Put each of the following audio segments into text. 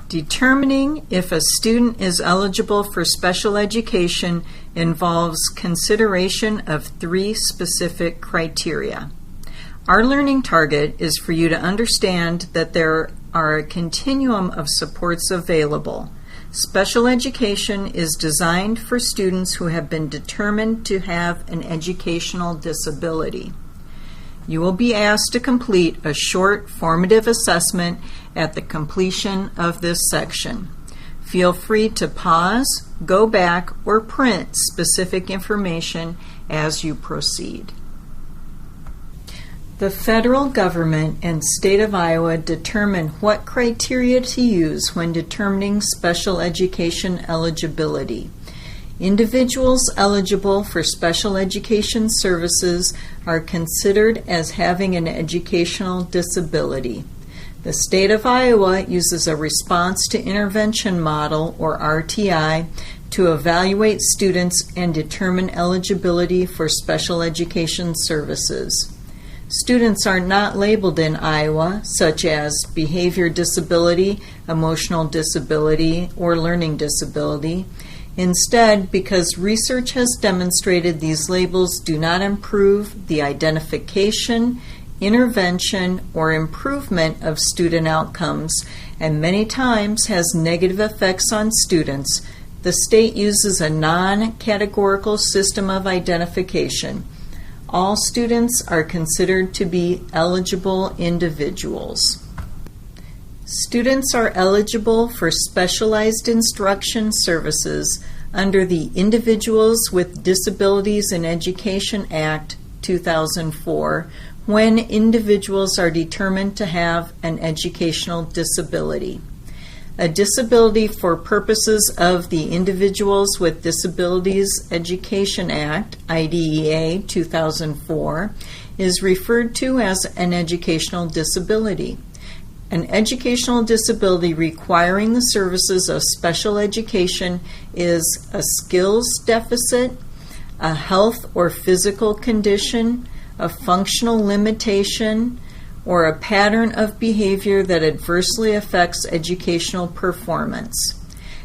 Determining if a student is eligible for special education involves consideration of 3 specific criteria. Our learning target is for you to understand that there are a continuum of supports available. Special education is designed for students who have been determined to have an educational disability. You will be asked to complete a short formative assessment at the completion of this section. Feel free to pause, go back, or print specific information as you proceed. The federal government and state of Iowa determine what criteria to use when determining special education eligibility. Individuals eligible for special education services are considered as having an educational disability. The state of Iowa uses a response to intervention model, or RTI, to evaluate students and determine eligibility for special education services. Students are not labeled in Iowa, such as behavior disability, emotional disability, or learning disability. Instead, because research has demonstrated these labels do not improve the identification, intervention, or improvement of student outcomes, and many times has negative effects on students, the state uses a non-categorical system of identification. All students are considered to be eligible individuals. Students are eligible for specialized instruction services under the Individuals with Disabilities in Education Act 2004 when individuals are determined to have an educational disability. A disability for purposes of the Individuals with Disabilities Education Act, IDEA 2004, is referred to as an educational disability. An educational disability requiring the services of special education is a skills deficit, a health or physical condition, a functional limitation, or a pattern of behavior that adversely affects educational performance.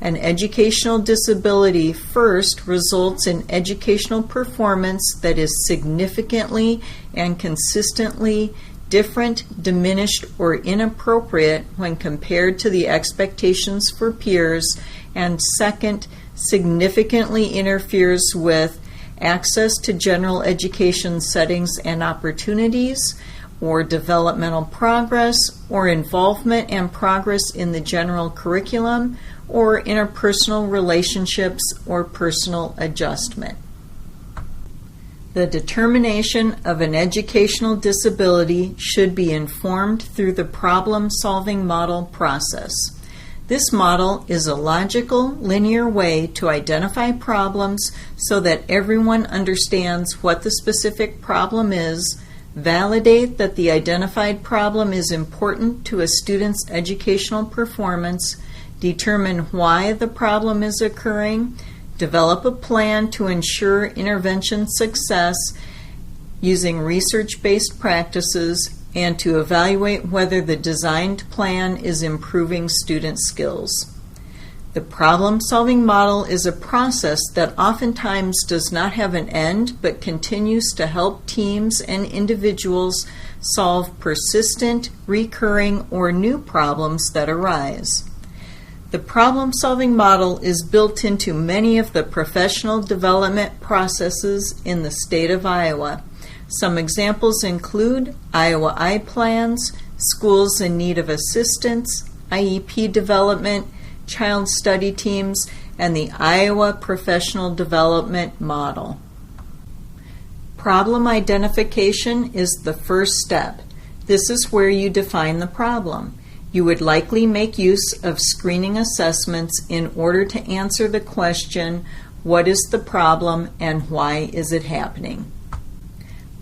An educational disability first results in educational performance that is significantly and consistently different, diminished, or inappropriate when compared to the expectations for peers, and second, significantly interferes with access to general education settings and opportunities, or developmental progress, or involvement and progress in the general curriculum, or interpersonal relationships, or personal adjustment. The determination of an educational disability should be informed through the problem-solving model process. This model is a logical, linear way to identify problems so that everyone understands what the specific problem is, validate that the identified problem is important to a student's educational performance, determine why the problem is occurring, develop a plan to ensure intervention success using research-based practices, and to evaluate whether the designed plan is improving student skills. The problem-solving model is a process that oftentimes does not have an end but continues to help teams and individuals solve persistent, recurring, or new problems that arise. The problem-solving model is built into many of the professional development processes in the state of Iowa. Some examples include Iowa I-Plans, Schools in Need of Assistance, IEP development, Child Study Teams, and the Iowa Professional Development Model. Problem identification is the first step. This is where you define the problem. You would likely make use of screening assessments in order to answer the question, what is the problem and why is it happening?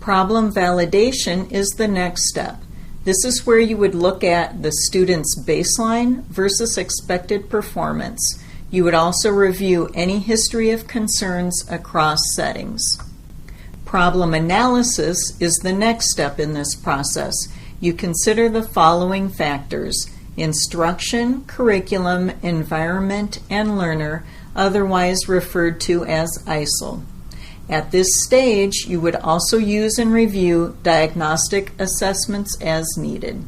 Problem validation is the next step. This is where you would look at the student's baseline versus expected performance. You would also review any history of concerns across settings. Problem analysis is the next step in this process. You consider the following factors: instruction, curriculum, environment, and learner, otherwise referred to as ISIL. At this stage, you would also use and review diagnostic assessments as needed.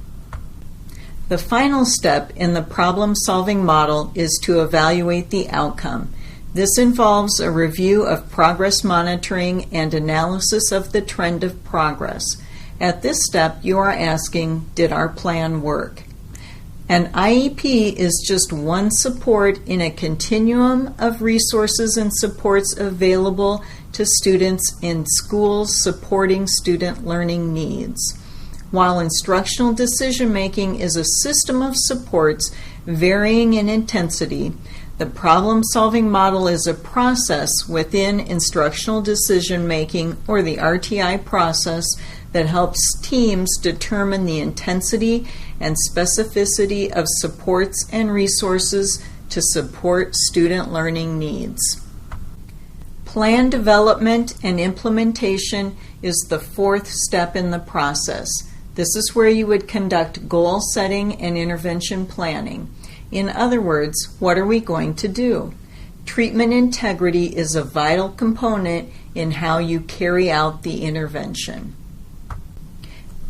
The final step in the problem-solving model is to evaluate the outcome. This involves a review of progress monitoring and analysis of the trend of progress. At this step, you are asking, did our plan work? An IEP is just one support in a continuum of resources and supports available to students in schools supporting student learning needs. While instructional decision-making is a system of supports varying in intensity, the problem-solving model is a process within instructional decision-making, or the RTI process, that helps teams determine the intensity and specificity of supports and resources to support student learning needs. Plan development and implementation is the fourth step in the process. This is where you would conduct goal setting and intervention planning. In other words, what are we going to do? Treatment integrity is a vital component in how you carry out the intervention.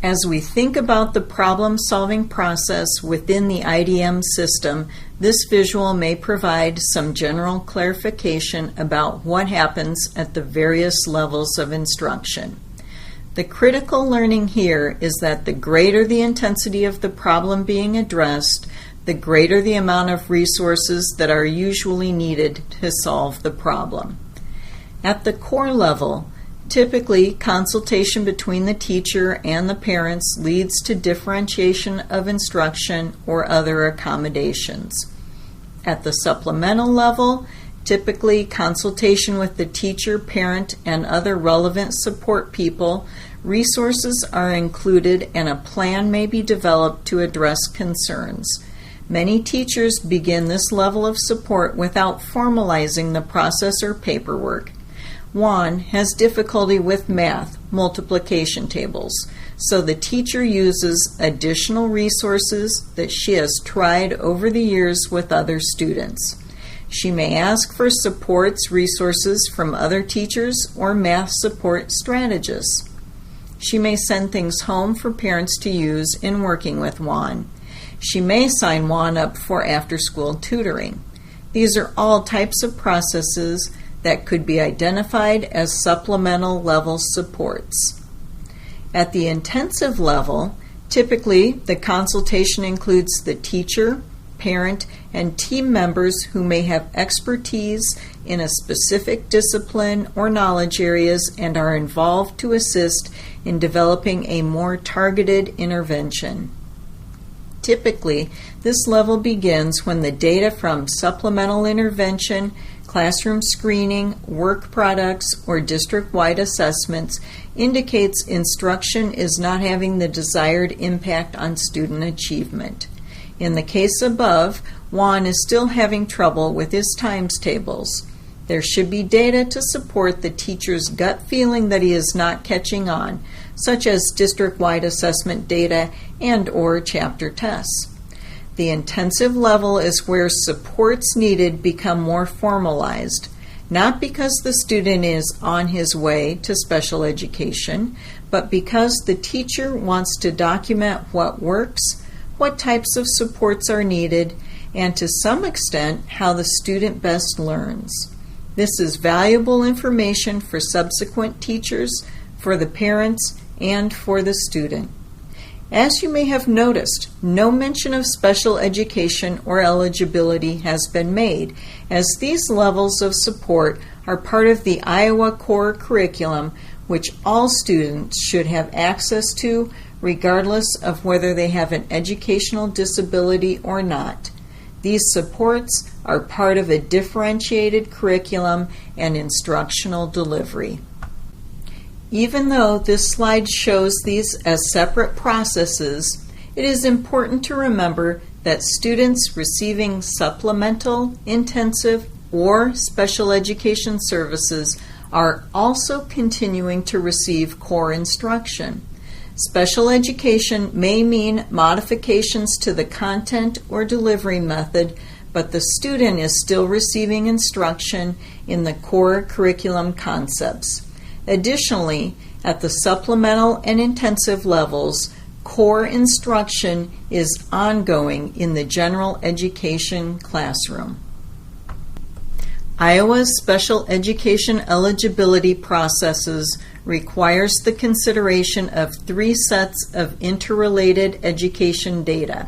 As we think about the problem-solving process within the IDM system, this visual may provide some general clarification about what happens at the various levels of instruction. The critical learning here is that the greater the intensity of the problem being addressed, the greater the amount of resources that are usually needed to solve the problem. At the core level, typically consultation between the teacher and the parents leads to differentiation of instruction or other accommodations. At the supplemental level, typically consultation with the teacher, parent, and other relevant support people, resources are included and a plan may be developed to address concerns. Many teachers begin this level of support without formalizing the process or paperwork. Juan has difficulty with math, multiplication tables, so the teacher uses additional resources that she has tried over the years with other students. She may ask for supports resources from other teachers or math support strategists. She may send things home for parents to use in working with Juan. She may sign Juan up for after-school tutoring. These are all types of processes that could be identified as supplemental level supports. At the intensive level, typically the consultation includes the teacher, parent, and team members who may have expertise in a specific discipline or knowledge areas and are involved to assist in developing a more targeted intervention. Typically, this level begins when the data from supplemental intervention, classroom screening, work products, or district-wide assessments indicates instruction is not having the desired impact on student achievement. In the case above, Juan is still having trouble with his times tables. There should be data to support the teacher's gut feeling that he is not catching on, such as district-wide assessment data and/or chapter tests. The intensive level is where supports needed become more formalized, not because the student is on his way to special education, but because the teacher wants to document what works, what types of supports are needed, and to some extent, how the student best learns. This is valuable information for subsequent teachers, for the parents, and for the student. As you may have noticed, no mention of special education or eligibility has been made, as these levels of support are part of the Iowa core curriculum, which all students should have access to, regardless of whether they have an educational disability or not. These supports are part of a differentiated curriculum and instructional delivery. Even though this slide shows these as separate processes, it is important to remember that students receiving supplemental, intensive, or special education services are also continuing to receive core instruction. Special education may mean modifications to the content or delivery method, but the student is still receiving instruction in the core curriculum concepts. Additionally, at the supplemental and intensive levels, core instruction is ongoing in the general education classroom. Iowa's special education eligibility processes requires the consideration of 3 sets of interrelated education data: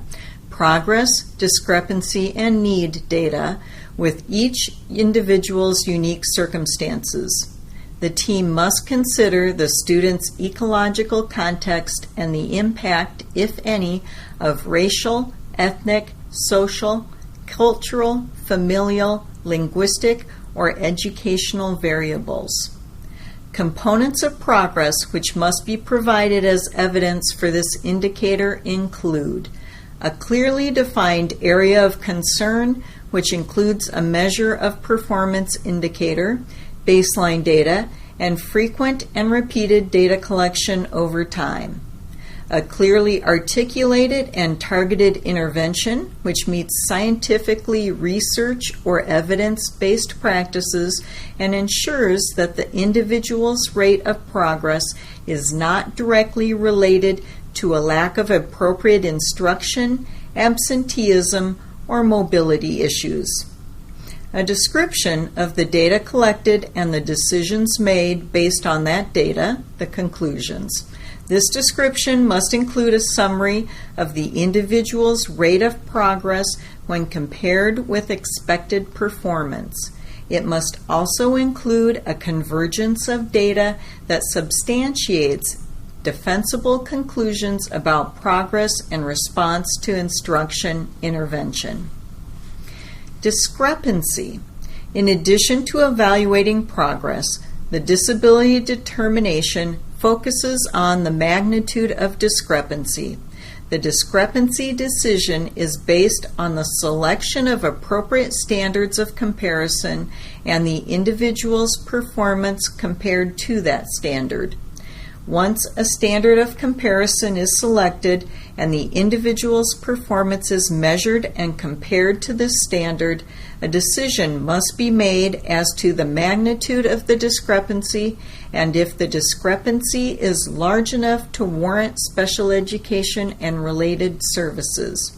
progress, discrepancy, and need data, with each individual's unique circumstances. The team must consider the student's ecological context and the impact, if any, of racial, ethnic, social, cultural, familial, linguistic, or educational variables. Components of progress which must be provided as evidence for this indicator include a clearly defined area of concern, which includes a measure of performance indicator, baseline data, and frequent and repeated data collection over time. A clearly articulated and targeted intervention, which meets scientifically research or evidence-based practices and ensures that the individual's rate of progress is not directly related to a lack of appropriate instruction, absenteeism, or mobility issues. A description of the data collected and the decisions made based on that data, the conclusions. This description must include a summary of the individual's rate of progress when compared with expected performance. It must also include a convergence of data that substantiates defensible conclusions about progress and response to instruction intervention. Discrepancy. In addition to evaluating progress, the disability determination focuses on the magnitude of discrepancy. The discrepancy decision is based on the selection of appropriate standards of comparison and the individual's performance compared to that standard. Once a standard of comparison is selected and the individual's performance is measured and compared to this standard, a decision must be made as to the magnitude of the discrepancy and if the discrepancy is large enough to warrant special education and related services.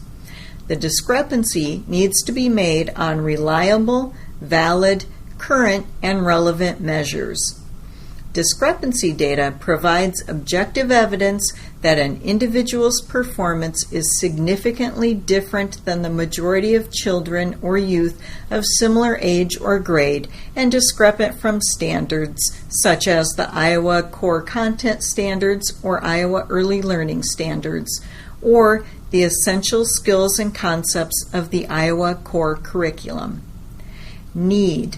The discrepancy needs to be made on reliable, valid, current, and relevant measures. Discrepancy data provides objective evidence that an individual's performance is significantly different than the majority of children or youth of similar age or grade and discrepant from standards such as the Iowa Core Content Standards or Iowa Early Learning Standards, or the essential skills and concepts of the Iowa Core Curriculum. Need.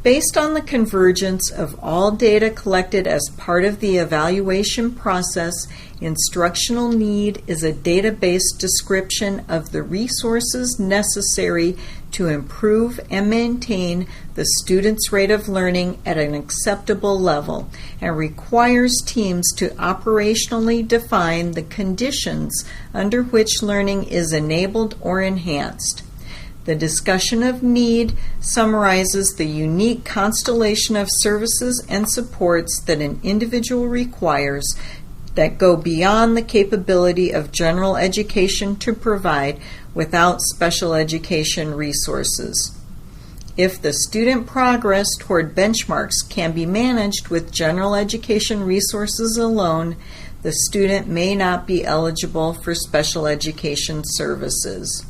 Based on the convergence of all data collected as part of the evaluation process, instructional need is a data-based description of the resources necessary to improve and maintain the student's rate of learning at an acceptable level and requires teams to operationally define the conditions under which learning is enabled or enhanced. The discussion of need summarizes the unique constellation of services and supports that an individual requires that go beyond the capability of general education to provide without special education resources. If the student progress toward benchmarks can be managed with general education resources alone, the student may not be eligible for special education services.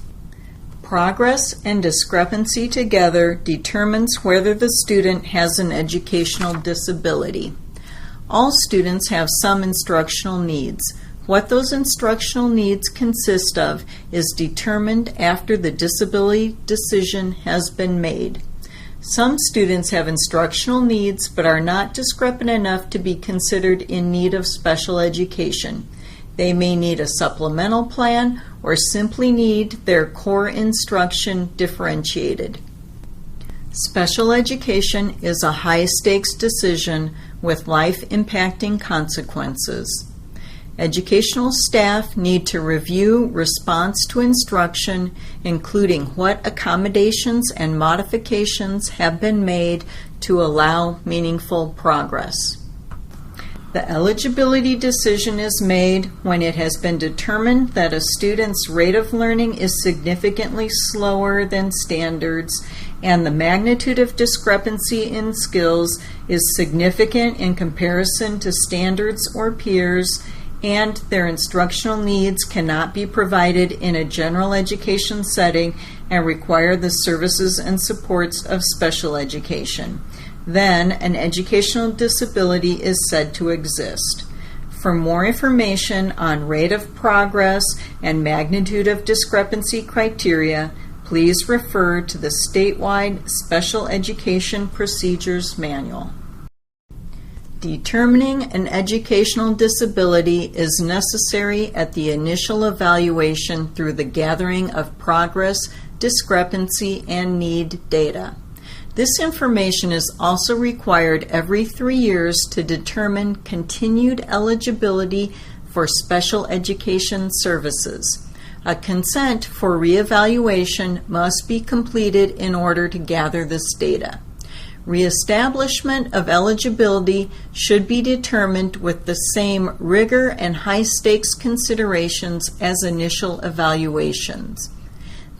Progress and discrepancy together determines whether the student has an educational disability. All students have some instructional needs. What those instructional needs consist of is determined after the disability decision has been made. Some students have instructional needs but are not discrepant enough to be considered in need of special education. They may need a supplemental plan or simply need their core instruction differentiated. Special education is a high-stakes decision with life-impacting consequences. Educational staff need to review response to instruction, including what accommodations and modifications have been made to allow meaningful progress. The eligibility decision is made when it has been determined that a student's rate of learning is significantly slower than standards and the magnitude of discrepancy in skills is significant in comparison to standards or peers, and their instructional needs cannot be provided in a general education setting and require the services and supports of special education. Then an educational disability is said to exist. For more information on rate of progress and magnitude of discrepancy criteria, please refer to the statewide Special Education Procedures Manual. Determining an educational disability is necessary at the initial evaluation through the gathering of progress, discrepancy, and need data. This information is also required every 3 years to determine continued eligibility for special education services. A consent for reevaluation must be completed in order to gather this data. Reestablishment of eligibility should be determined with the same rigor and high-stakes considerations as initial evaluations.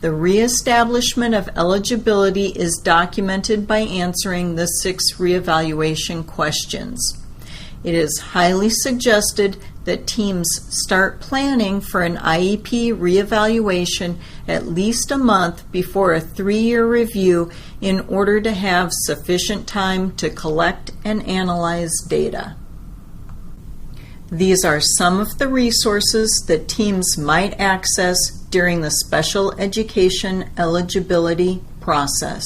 The reestablishment of eligibility is documented by answering the 6 reevaluation questions. It is highly suggested that teams start planning for an IEP reevaluation at least a month before a 3-year review in order to have sufficient time to collect and analyze data. These are some of the resources that teams might access during the special education eligibility process.